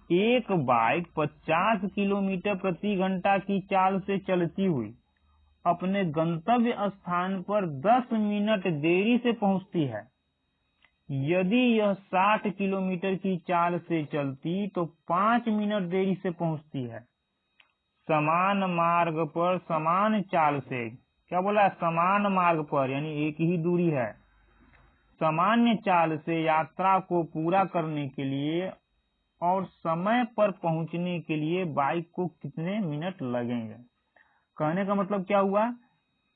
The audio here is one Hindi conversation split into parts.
एक बाइक 50 किलोमीटर प्रति घंटा की चाल से चलती हुई अपने गंतव्य स्थान पर 10 मिनट देरी से पहुंचती है। यदि यह 60 किलोमीटर की चाल से चलती तो 5 मिनट देरी से पहुंचती है। समान मार्ग पर समान चाल से, क्या बोला है, समान मार्ग पर यानी एक ही दूरी है, सामान्य चाल से यात्रा को पूरा करने के लिए और समय पर पहुंचने के लिए बाइक को कितने मिनट लगेंगे। कहने का मतलब क्या हुआ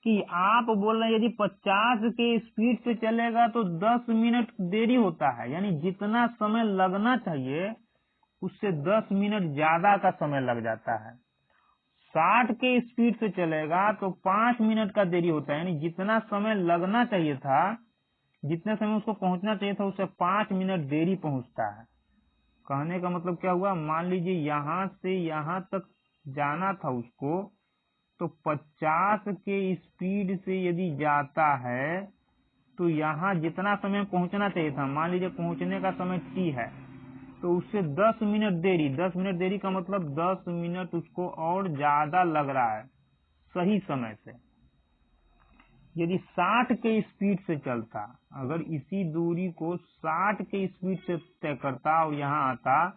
कि आप बोल रहे हैं यदि 50 के स्पीड से चलेगा तो 10 मिनट देरी होता है, यानी जितना समय लगना चाहिए उससे 10 मिनट ज्यादा का समय लग जाता है। 60 के स्पीड से चलेगा तो 5 मिनट का देरी होता है, यानी जितना समय लगना चाहिए था, जितने समय उसको पहुंचना चाहिए था उससे 5 मिनट देरी पहुंचता है। कहने का मतलब क्या हुआ, मान लीजिए यहां से यहां तक जाना था उसको, तो 50 के स्पीड से यदि जाता है तो यहाँ जितना समय पहुंचना चाहिए था, मान लीजिए पहुंचने का समय t है, तो उससे 10 मिनट देरी, 10 मिनट देरी का मतलब 10 मिनट उसको और ज्यादा लग रहा है सही समय से। यदि 60 के स्पीड से चलता, अगर इसी दूरी को 60 के स्पीड से तय करता और यहाँ आता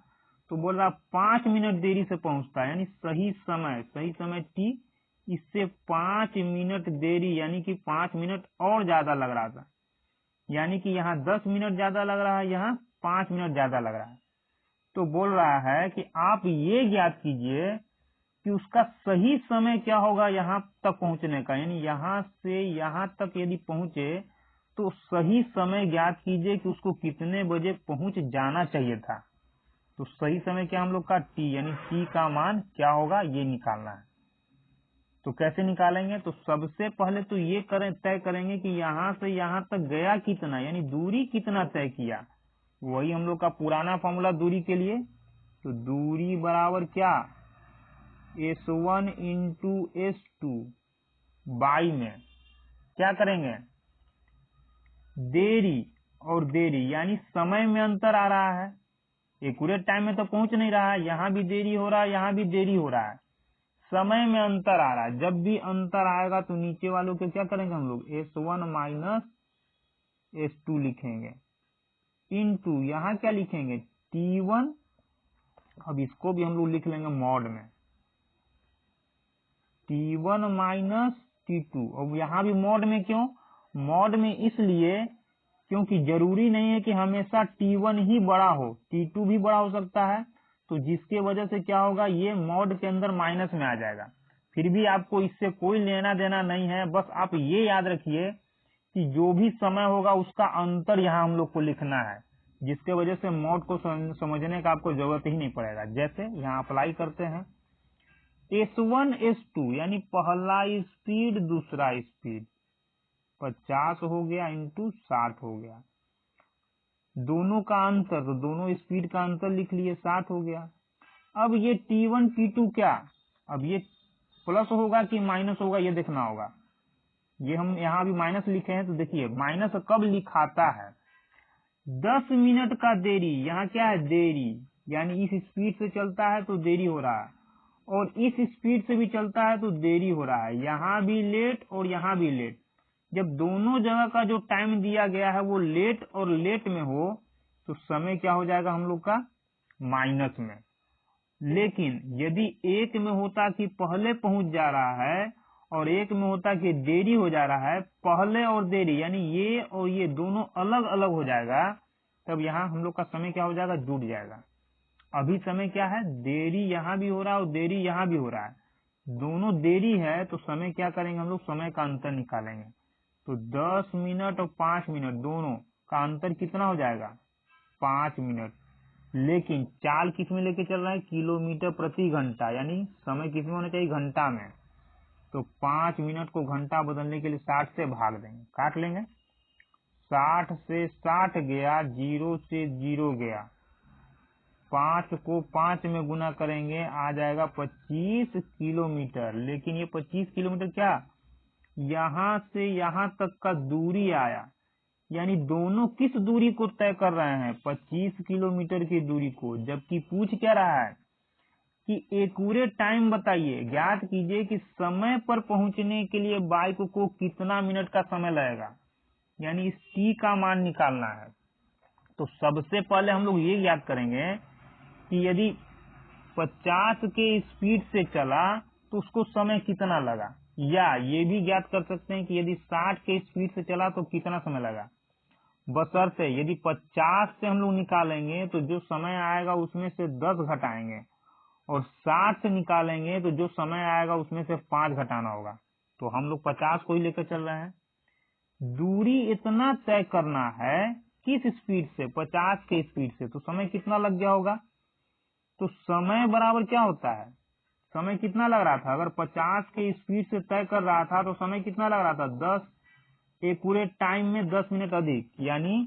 तो बोल रहा 5 मिनट देरी से पहुंचता, यानी सही समय t, इससे 5 मिनट देरी यानी कि 5 मिनट और ज्यादा लग रहा था, यानी कि यहाँ 10 मिनट ज्यादा लग रहा है, यहाँ 5 मिनट ज्यादा लग रहा है। तो बोल रहा है कि आप ये ज्ञात कीजिए कि उसका सही समय क्या होगा यहाँ तक पहुंचने का, यानी यहाँ से यहाँ तक यदि पहुंचे तो सही समय ज्ञात कीजिए कि उसको कितने बजे पहुंच जाना चाहिए था। तो सही समय क्या हम लोग का t, यानी t का मान क्या होगा ये निकालना है। तो कैसे निकालेंगे, तो सबसे पहले तो ये तय करेंगे कि यहाँ से यहाँ तक गया कितना, यानी दूरी कितना तय किया, वही हम लोग का पुराना फॉर्मूला दूरी के लिए। तो दूरी बराबर क्या, S1 इंटू S2 बाई में क्या करेंगे, देरी और देरी यानी समय में अंतर आ रहा है, एक्यूरेट टाइम में तो पहुंच नहीं रहा है, यहाँ भी देरी हो रहा है, यहाँ भी देरी हो रहा है, समय में अंतर आ रहा है। जब भी अंतर आएगा तो नीचे वालों के क्या करेंगे हम लोग, S1 माइनस S2 लिखेंगे, इंटू यहाँ क्या लिखेंगे T1, अब इसको भी हम लोग लिख लेंगे मॉड में, T1 माइनस T2। अब यहाँ भी मॉड में, क्यों मॉड में, इसलिए क्योंकि जरूरी नहीं है कि हमेशा T1 ही बड़ा हो, T2 भी बड़ा हो सकता है, तो जिसके वजह से क्या होगा, ये मॉड के अंदर माइनस में आ जाएगा। फिर भी आपको इससे कोई लेना देना नहीं है, बस आप ये याद रखिए कि जो भी समय होगा उसका अंतर यहाँ हम लोग को लिखना है, जिसके वजह से मॉड को समझने का आपको जरूरत ही नहीं पड़ेगा। जैसे यहाँ अप्लाई करते हैं, S1 S2 यानी पहला स्पीड दूसरा स्पीड 50 हो गया इंटू 60 हो गया, दोनों का अंतर, तो दोनों स्पीड का अंतर लिख लिए 60 हो गया। अब ये T1 T2 क्या, अब ये प्लस होगा कि माइनस होगा ये देखना होगा। ये हम यहाँ भी माइनस लिखे हैं, तो देखिए माइनस कब लिखाता है, 10 मिनट का देरी, यहाँ क्या है देरी, यानी इस स्पीड से चलता है तो देरी हो रहा है, और इस स्पीड से भी चलता है तो देरी हो रहा है, यहाँ भी लेट और यहाँ भी लेट। जब दोनों जगह का जो टाइम दिया गया है वो लेट और लेट में हो तो समय क्या हो जाएगा हम लोग का माइनस में। लेकिन यदि एक में होता कि पहले पहुंच जा रहा है और एक में होता कि देरी हो जा रहा है, पहले और देरी यानी ये और ये दोनों अलग अलग हो जाएगा, तब यहाँ हम लोग का समय क्या हो जाएगा, जुड़ जाएगा। अभी समय क्या है, देरी यहाँ भी हो रहा है और देरी यहाँ भी हो रहा है, दोनों देरी है, तो समय क्या करेंगे हम लोग, समय का अंतर निकालेंगे। तो 10 मिनट और 5 मिनट दोनों का अंतर कितना हो जाएगा, 5 मिनट। लेकिन चाल किस में लेके चल रहा है, किलोमीटर प्रति घंटा, यानी समय किस में होना चाहिए, घंटा में। तो 5 मिनट को घंटा बदलने के लिए 60 से भाग देंगे, काट लेंगे, 60 से 60 गया, 0 से 0 गया, 5 को 5 में गुना करेंगे आ जाएगा 25 किलोमीटर। लेकिन ये 25 किलोमीटर क्या, यहाँ से यहाँ तक का दूरी आया, यानी दोनों किस दूरी को तय कर रहे हैं, 25 किलोमीटर की दूरी को। जबकि पूछ क्या रहा है कि एक्यूरेट टाइम बताइए, ज्ञात कीजिए कि समय पर पहुंचने के लिए बाइक को कितना मिनट का समय लगेगा, यानी इस टी का मान निकालना है। तो सबसे पहले हम लोग ये ज्ञात करेंगे कि यदि 50 के स्पीड से चला तो उसको समय कितना लगा, या ये भी ज्ञात कर सकते हैं कि यदि 60 के स्पीड से चला तो कितना समय लगा। बशर्ते यदि 50 से हम लोग निकालेंगे तो जो समय आएगा उसमें से 10 घटाएंगे, और 60 से निकालेंगे तो जो समय आएगा उसमें से 5 घटाना होगा। तो हम लोग 50 को ही लेकर चल रहे हैं। दूरी इतना तय करना है किस स्पीड से, 50 के स्पीड से, तो समय कितना लग गया होगा। तो समय बराबर क्या होता है, समय कितना लग रहा था, अगर 50 के स्पीड से तय कर रहा था तो समय कितना लग रहा था, 10, एक्यूरेट टाइम में 10 मिनट अधिक, यानी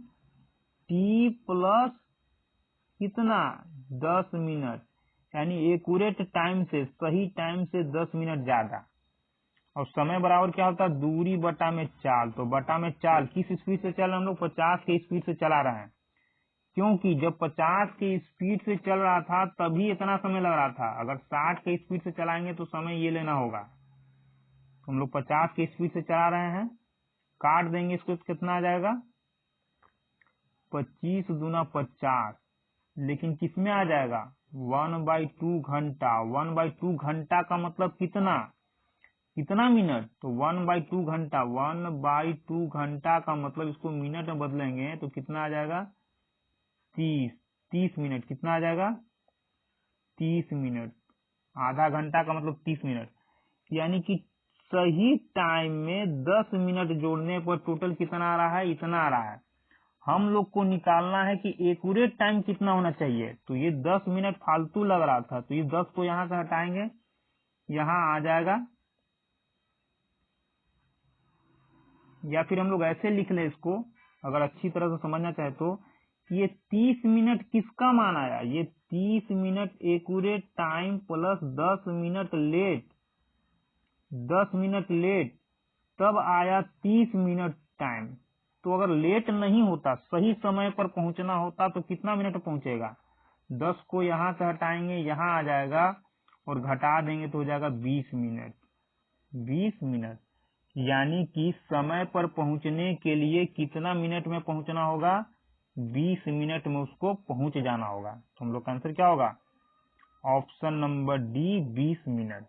टी प्लस कितना 10 मिनट, यानी एक्यूरेट टाइम से, सही टाइम से 10 मिनट ज्यादा। और समय बराबर क्या होता है, दूरी बटा में चाल। तो बटा में चाल, किस स्पीड से चल रहे हैं हम लोग, 50 के स्पीड से चला रहे हैं, क्योंकि जब 50 के स्पीड से चल रहा था तभी इतना समय लग रहा था। अगर 60 के स्पीड से चलाएंगे तो समय ये लेना होगा। तो हम लोग 50 के स्पीड से चला रहे हैं, काट देंगे इसको तो कितना आ जाएगा, 25 दूना 50, लेकिन किसमें आ जाएगा, 1/2 घंटा। 1/2 घंटा का मतलब कितना, कितना मिनट, तो 1/2 घंटा। 1/2 घंटा का मतलब इसको मिनट में बदलेंगे तो कितना आ जाएगा, 30 मिनट। कितना आ जाएगा, 30 मिनट। आधा घंटा का मतलब 30 मिनट, यानी कि सही टाइम में 10 मिनट जोड़ने पर टोटल कितना आ रहा है, इतना आ रहा है। हम लोग को निकालना है कि एक्यूरेट टाइम कितना होना चाहिए। तो ये 10 मिनट फालतू लग रहा था, तो ये 10 को यहाँ से हटाएंगे, यहाँ आ जाएगा, या फिर हम लोग ऐसे लिख लें इसको, अगर अच्छी तरह से समझना चाहे तो, ये 30 मिनट किसका मान आया, ये 30 minute accurate time plus 10 minute late, 10 minute late, तब आया 30 मिनट टाइम। तो अगर लेट नहीं होता, सही समय पर पहुंचना होता तो कितना मिनट पहुंचेगा, 10 को यहाँ से हटाएंगे, यहाँ आ जाएगा, और घटा देंगे तो हो जाएगा 20 मिनट। 20 मिनट, यानी कि समय पर पहुंचने के लिए कितना मिनट में पहुंचना होगा, 20 मिनट में उसको पहुंच जाना होगा। तो हम लोग का आंसर क्या होगा, ऑप्शन नंबर डी, 20 मिनट।